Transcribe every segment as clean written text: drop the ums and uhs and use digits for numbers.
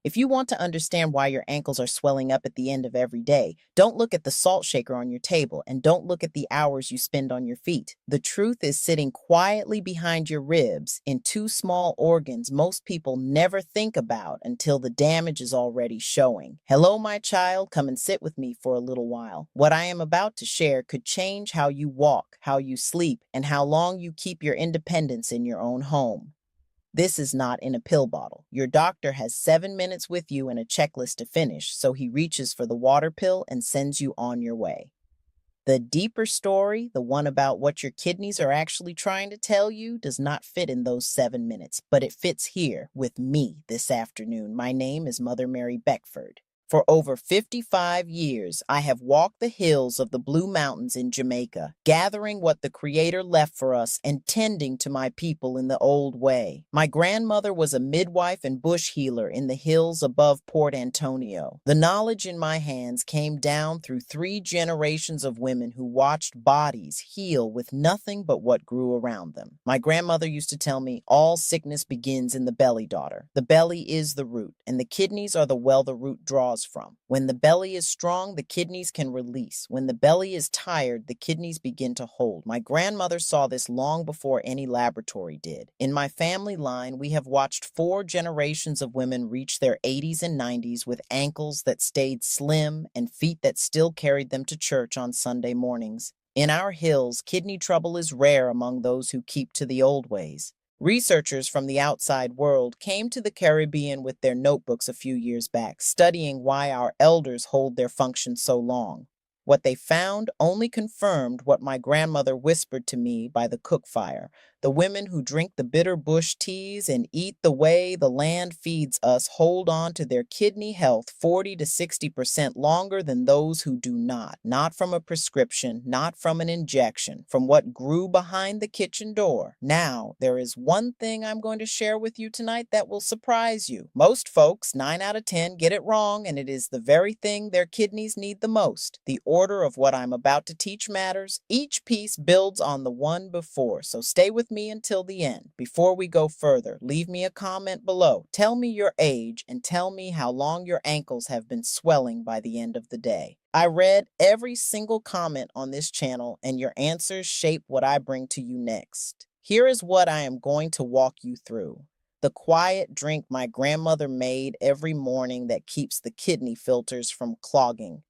If you want to understand why your ankles are swelling up at the end of every day, don't look at the salt shaker on your table and don't look at the hours you spend on your feet. The truth is sitting quietly behind your ribs in two small organs most people never think about until the damage is already showing. Hello, my child. Come and sit with me for a little while. What I am about to share could change how you walk, how you sleep, and how long you keep your independence in your own home. This is not in a pill bottle. Your doctor has 7 minutes with you and a checklist to finish, so he reaches for the water pill and sends you on your way. The deeper story, the one about what your kidneys are actually trying to tell you, does not fit in those 7 minutes, but it fits here with me this afternoon. My name is Mother Mary Beckford. For over 55 years, I have walked the hills of the Blue Mountains in Jamaica, gathering what the Creator left for us and tending to my people in the old way. My grandmother was a midwife and bush healer in the hills above Port Antonio. The knowledge in my hands came down through 3 generations of women who watched bodies heal with nothing but what grew around them. My grandmother used to tell me, all sickness begins in the belly, daughter. The belly is the root, and the kidneys are the well the root draws from. When the belly is strong, the kidneys can release. When the belly is tired, the kidneys begin to hold. My grandmother saw this long before any laboratory did. In my family line, we have watched 4 generations of women reach their 80s and 90s with ankles that stayed slim and feet that still carried them to church on Sunday mornings. In our hills, kidney trouble is rare among those who keep to the old ways. Researchers from the outside world came to the Caribbean with their notebooks a few years back, studying why our elders hold their function so long. What they found only confirmed what my grandmother whispered to me by the cook fire. The women who drink the bitter bush teas and eat the way the land feeds us hold on to their kidney health 40 to 60% longer than those who do not. Not from a prescription, not from an injection, from what grew behind the kitchen door. Now, there is one thing I'm going to share with you tonight that will surprise you. Most folks, 9 out of 10, get it wrong, and it is the very thing their kidneys need the most. The order of what I'm about to teach matters. Each piece builds on the one before, so stay with me until the end. Before we go further, leave me a comment below. Tell me your age and tell me how long your ankles have been swelling by the end of the day. I read every single comment on this channel, and your answers shape what I bring to you next. Here is what I am going to walk you through. The quiet drink my grandmother made every morning that keeps the kidney filters from clogging.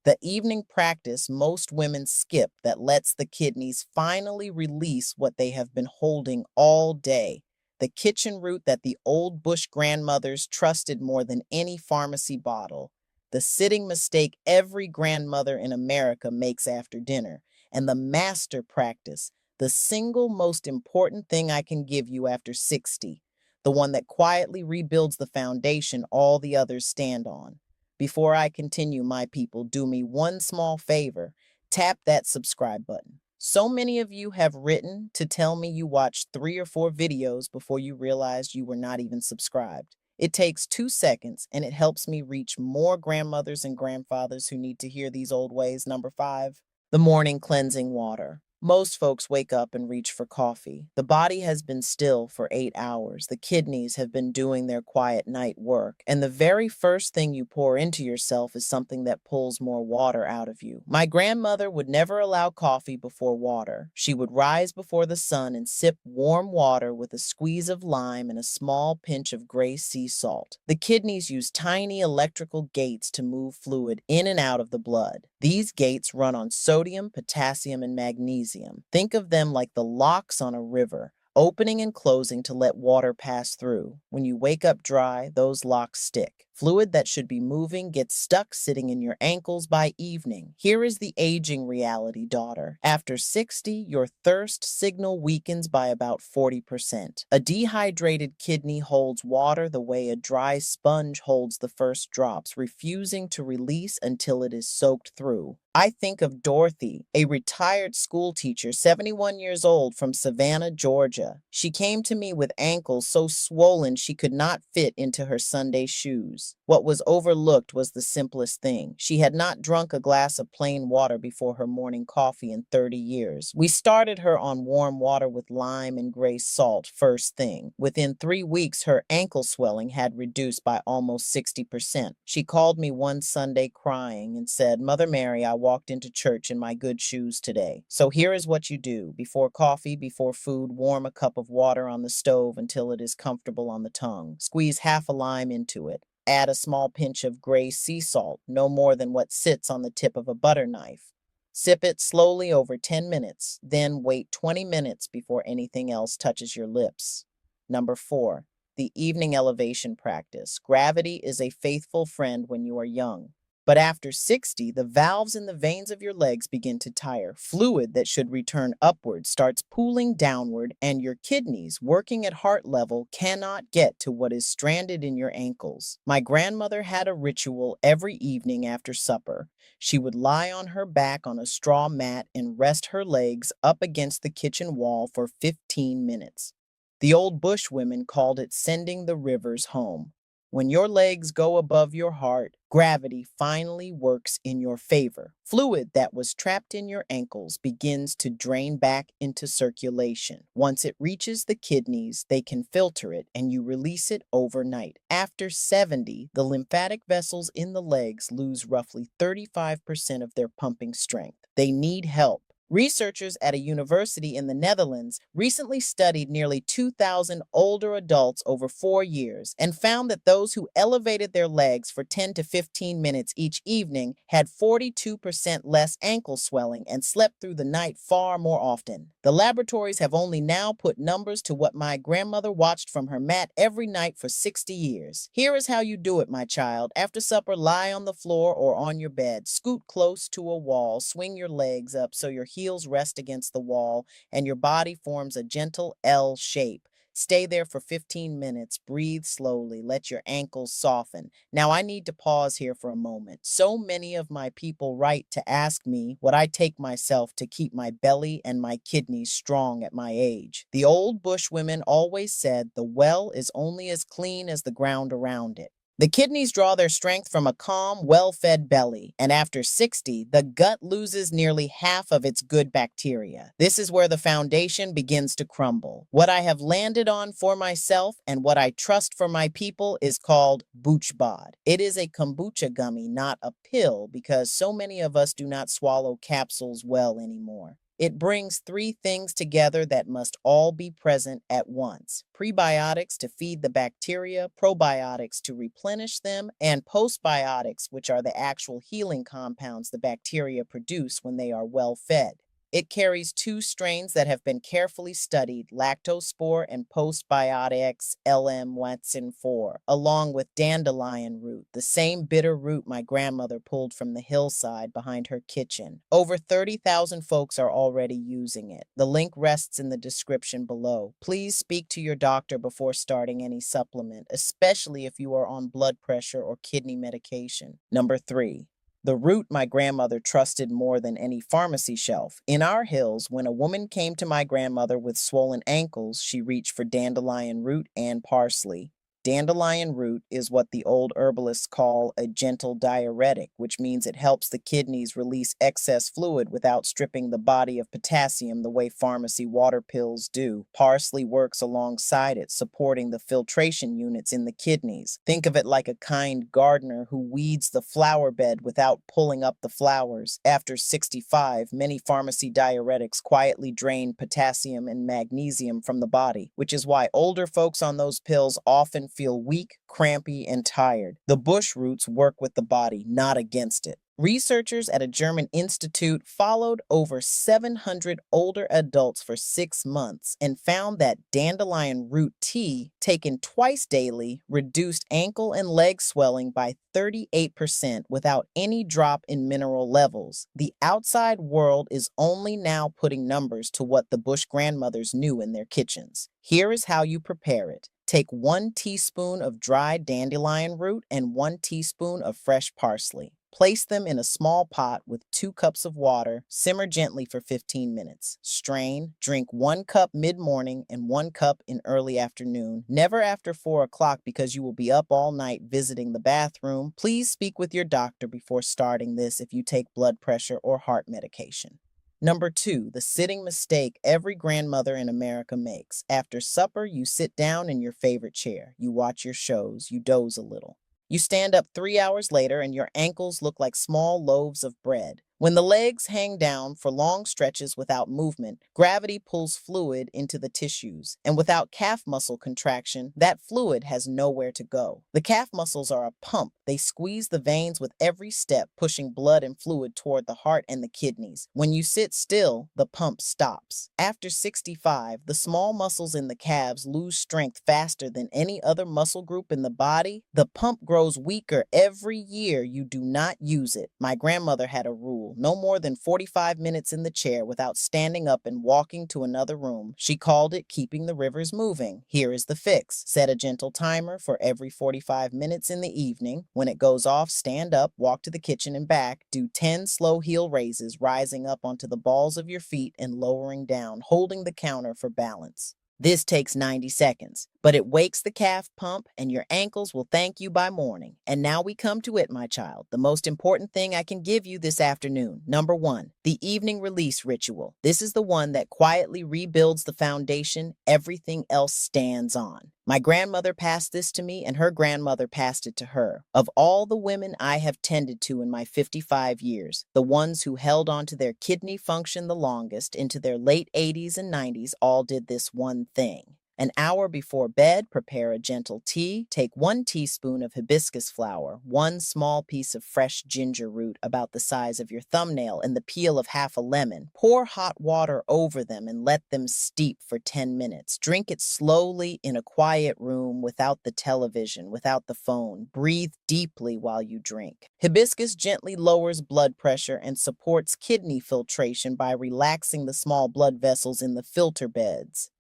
The evening practice most women skip that lets the kidneys finally release what they have been holding all day. The kitchen root that the old bush grandmothers trusted more than any pharmacy bottle. The sitting mistake every grandmother in America makes after dinner. And the master practice, the single most important thing I can give you after 60. The one that quietly rebuilds the foundation all the others stand on. Before I continue, my people, do me one small favor. Tap that subscribe button. So many of you have written to tell me you watched 3 or 4 videos before you realized you were not even subscribed. It takes 2 seconds, and it helps me reach more grandmothers and grandfathers who need to hear these old ways. Number 5, the morning cleansing water. Most folks wake up and reach for coffee. The body has been still for 8 hours. The kidneys have been doing their quiet night work. And the very first thing you pour into yourself is something that pulls more water out of you. My grandmother would never allow coffee before water. She would rise before the sun and sip warm water with a squeeze of lime and a small pinch of gray sea salt. The kidneys use tiny electrical gates to move fluid in and out of the blood. These gates run on sodium, potassium, and magnesium. Think of them like the locks on a river, opening and closing to let water pass through. When you wake up dry, those locks stick. Fluid that should be moving gets stuck sitting in your ankles by evening. Here is the aging reality, daughter. After 60, your thirst signal weakens by about 40%. A dehydrated kidney holds water the way a dry sponge holds the first drops, refusing to release until it is soaked through. I think of Dorothy, a retired school teacher, 71 years old, from Savannah, Georgia. She came to me with ankles so swollen she could not fit into her Sunday shoes. years. What was overlooked was the simplest thing. She had not drunk a glass of plain water before her morning coffee in 30 years. We started her on warm water with lime and gray salt first thing. Within 3 weeks, her ankle swelling had reduced by almost 60%. She called me one Sunday crying and said, "Mother Mary, I walked into church in my good shoes today." So here is what you do. Before coffee, before food, warm a cup of water on the stove until it is comfortable on the tongue. Squeeze half a lime into it. Add a small pinch of gray sea salt, no more than what sits on the tip of a butter knife. Sip it slowly over 10 minutes, then wait 20 minutes before anything else touches your lips. Number 4, the evening elevation practice. Gravity is a faithful friend when you are young. But after 60, the valves in the veins of your legs begin to tire. Fluid that should return upward starts pooling downward, and your kidneys, working at heart level, cannot get to what is stranded in your ankles. My grandmother had a ritual every evening after supper. She would lie on her back on a straw mat and rest her legs up against the kitchen wall for 15 minutes. The old bushwomen called it sending the rivers home. When your legs go above your heart, gravity finally works in your favor. Fluid that was trapped in your ankles begins to drain back into circulation. Once it reaches the kidneys, they can filter it and you release it overnight. After 70, the lymphatic vessels in the legs lose roughly 35% of their pumping strength. They need help. Researchers at a university in the Netherlands recently studied nearly 2,000 older adults over 4 years and found that those who elevated their legs for 10 to 15 minutes each evening had 42% less ankle swelling and slept through the night far more often. The laboratories have only now put numbers to what my grandmother watched from her mat every night for 60 years. Here is how you do it, my child. After supper, lie on the floor or on your bed. Scoot close to a wall. Swing your legs up so your heels rest against the wall and your body forms a gentle L shape. Stay there for 15 minutes. Breathe slowly. Let your ankles soften. Now, I need to pause here for a moment. So many of my people write to ask me what I take myself to keep my belly and my kidneys strong at my age. The old bushwomen always said the well is only as clean as the ground around it. The kidneys draw their strength from a calm, well-fed belly, and after 60, the gut loses nearly half of its good bacteria. This is where the foundation begins to crumble. What I have landed on for myself and what I trust for my people is called BoochBod. It is a kombucha gummy, not a pill, because so many of us do not swallow capsules well anymore. It brings 3 things together that must all be present at once: prebiotics to feed the bacteria, probiotics to replenish them, and postbiotics, which are the actual healing compounds the bacteria produce when they are well fed. It carries 2 strains that have been carefully studied, lactospore and postbiotics LM Watson 4, along with dandelion root, the same bitter root my grandmother pulled from the hillside behind her kitchen. Over 30,000 folks are already using it. The link rests in the description below. Please speak to your doctor before starting any supplement, especially if you are on blood pressure or kidney medication. Number 3. The root my grandmother trusted more than any pharmacy shelf. In our hills, when a woman came to my grandmother with swollen ankles, she reached for dandelion root and parsley. Dandelion root is what the old herbalists call a gentle diuretic, which means it helps the kidneys release excess fluid without stripping the body of potassium the way pharmacy water pills do. Parsley works alongside it, supporting the filtration units in the kidneys. Think of it like a kind gardener who weeds the flower bed without pulling up the flowers. After 65, many pharmacy diuretics quietly drain potassium and magnesium from the body, which is why older folks on those pills often feel weak, crampy, and tired. The bush roots work with the body, not against it. Researchers at a German institute followed over 700 older adults for 6 months and found that dandelion root tea, taken twice daily, reduced ankle and leg swelling by 38% without any drop in mineral levels. The outside world is only now putting numbers to what the bush grandmothers knew in their kitchens. Here is how you prepare it. Take 1 teaspoon of dried dandelion root and 1 teaspoon of fresh parsley. Place them in a small pot with 2 cups of water. Simmer gently for 15 minutes. Strain. Drink 1 cup mid-morning and 1 cup in early afternoon. Never after 4 o'clock because you will be up all night visiting the bathroom. Please speak with your doctor before starting this if you take blood pressure or heart medication. Number 2, the sitting mistake every grandmother in America makes. After supper, you sit down in your favorite chair. You watch your shows. You doze a little. You stand up 3 hours later and your ankles look like small loaves of bread. When the legs hang down for long stretches without movement, gravity pulls fluid into the tissues, and without calf muscle contraction, that fluid has nowhere to go. The calf muscles are a pump. They squeeze the veins with every step, pushing blood and fluid toward the heart and the kidneys. When you sit still, the pump stops. After 65, the small muscles in the calves lose strength faster than any other muscle group in the body. The pump grows weaker every year you do not use it. My grandmother had a rule. No more than 45 minutes in the chair without standing up and walking to another room. She called it keeping the rivers moving. Here is the fix. Set a gentle timer for every 45 minutes in the evening. When it goes off, stand up, walk to the kitchen and back. Do 10 slow heel raises, rising up onto the balls of your feet and lowering down, holding the counter for balance. This takes 90 seconds, but it wakes the calf pump and your ankles will thank you by morning. And now we come to it, my child, the most important thing I can give you this afternoon. Number 1, the evening release ritual. This is the one that quietly rebuilds the foundation everything else stands on. My grandmother passed this to me and her grandmother passed it to her. Of all the women I have tended to in my 55 years, the ones who held on to their kidney function the longest into their late 80s and 90s all did this one thing. An hour before bed, prepare a gentle tea. Take 1 teaspoon of hibiscus flower, 1 small piece of fresh ginger root about the size of your thumbnail, and the peel of half a lemon. Pour hot water over them and let them steep for 10 minutes. Drink it slowly in a quiet room without the television, without the phone. Breathe deeply while you drink. Hibiscus gently lowers blood pressure and supports kidney filtration by relaxing the small blood vessels in the filter beds.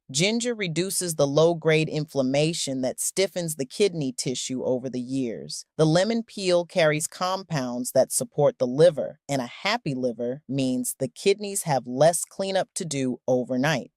Ginger reduces the low-grade inflammation that stiffens the kidney tissue over the years. The lemon peel carries compounds that support the liver, and a happy liver means the kidneys have less cleanup to do overnight.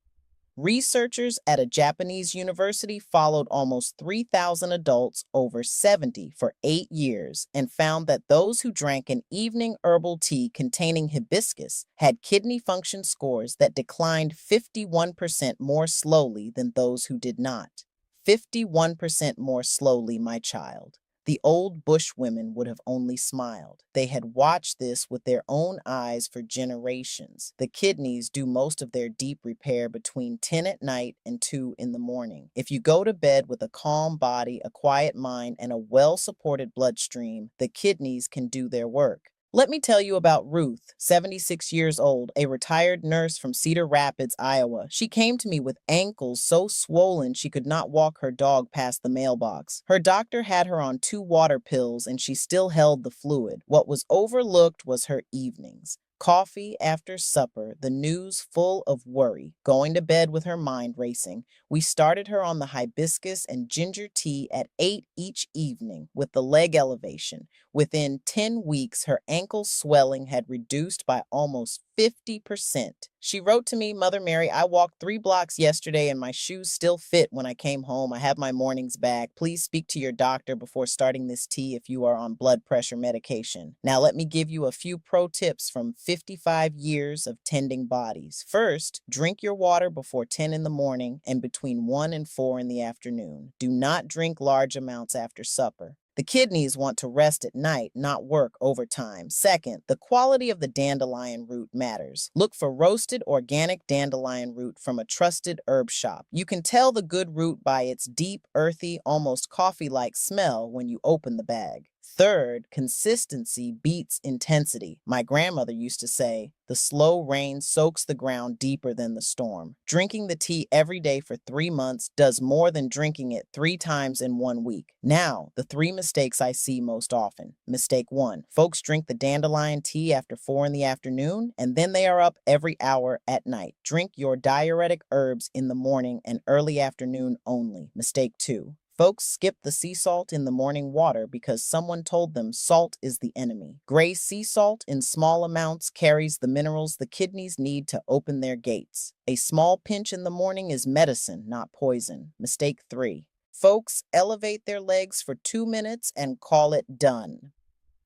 Researchers at a Japanese university followed almost 3,000 adults over 70 for 8 years and found that those who drank an evening herbal tea containing hibiscus had kidney function scores that declined 51% more slowly than those who did not. 51% more slowly, my child. The old bushwomen would have only smiled. They had watched this with their own eyes for generations. The kidneys do most of their deep repair between 10 at night and 2 in the morning. If you go to bed with a calm body, a quiet mind, and a well-supported bloodstream, the kidneys can do their work. Let me tell you about Ruth, 76 years old, a retired nurse from Cedar Rapids, Iowa. She came to me with ankles so swollen she could not walk her dog past the mailbox. Her doctor had her on 2 water pills and she still held the fluid. What was overlooked was her evenings. Coffee after supper, the news full of worry, going to bed with her mind racing. We started her on the hibiscus and ginger tea at 8 each evening with the leg elevation. Within 10 weeks, her ankle swelling had reduced by almost 50%. She wrote to me, Mother Mary, I walked 3 blocks yesterday and my shoes still fit when I came home. I have my mornings back. Please speak to your doctor before starting this tea if you are on blood pressure medication. Now let me give you a few pro tips from 55 years of tending bodies. First, drink your water before 10 in the morning and between 1 and 4 in the afternoon. Do not drink large amounts after supper. The kidneys want to rest at night, not work overtime. Second, the quality of the dandelion root matters. Look for roasted organic dandelion root from a trusted herb shop. You can tell the good root by its deep, earthy, almost coffee-like smell when you open the bag. Third, consistency beats intensity. My grandmother used to say, the slow rain soaks the ground deeper than the storm. Drinking the tea every day for 3 months does more than drinking it 3 times in 1 week. Now, the 3 mistakes I see most often. Mistake 1, folks drink the dandelion tea after 4 in the afternoon, and then they are up every hour at night. Drink your diuretic herbs in the morning and early afternoon only. Mistake 2, Folks skip the sea salt in the morning water because someone told them salt is the enemy. Gray sea salt in small amounts carries the minerals the kidneys need to open their gates. A small pinch in the morning is medicine, not poison. Mistake 3. Folks elevate their legs for 2 minutes and call it done.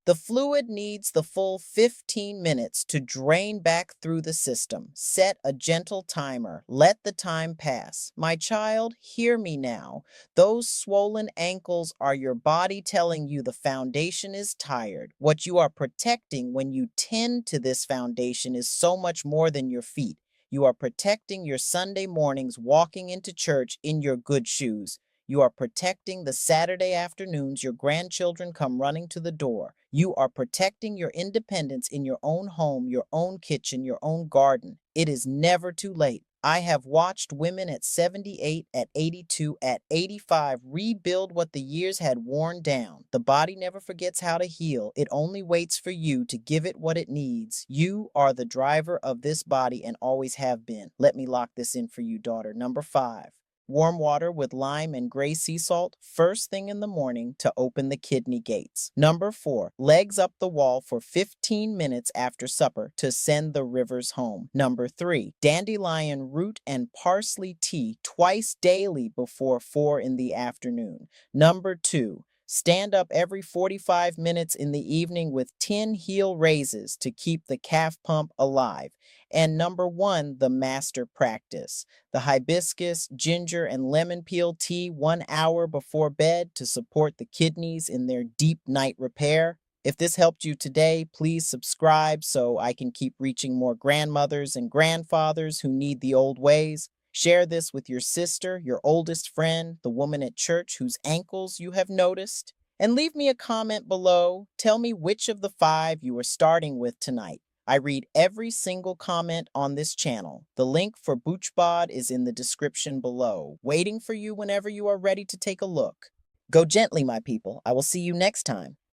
The fluid needs the full 15 minutes to drain back through the system. Set a gentle timer. Let the time pass. My child, hear me now. Those swollen ankles are your body telling you the foundation is tired. What you are protecting when you tend to this foundation is so much more than your feet. You are protecting your Sunday mornings walking into church in your good shoes. You are protecting the Saturday afternoons your grandchildren come running to the door. You are protecting your independence in your own home, your own kitchen, your own garden. It is never too late. I have watched women at 78, at 82, at 85 rebuild what the years had worn down. The body never forgets how to heal. It only waits for you to give it what it needs. You are the driver of this body and always have been. Let me lock this in for you, daughter. Number 5. Warm water with lime and gray sea salt first thing in the morning to open the kidney gates. Number 4, legs up the wall for 15 minutes after supper to send the rivers home. Number 3, dandelion root and parsley tea twice daily before 4 in the afternoon. Number 2, stand up every 45 minutes in the evening with 10 heel raises to keep the calf pump alive. And number 1, the master practice. The hibiscus, ginger, and lemon peel tea 1 hour before bed to support the kidneys in their deep night repair. If this helped you today, please subscribe so I can keep reaching more grandmothers and grandfathers who need the old ways. Share this with your sister, your oldest friend, the woman at church whose ankles you have noticed. And leave me a comment below. Tell me which of the 5 you are starting with tonight. I read every single comment on this channel. The link for BoochBod is in the description below, waiting for you whenever you are ready to take a look. Go gently, my people. I will see you next time.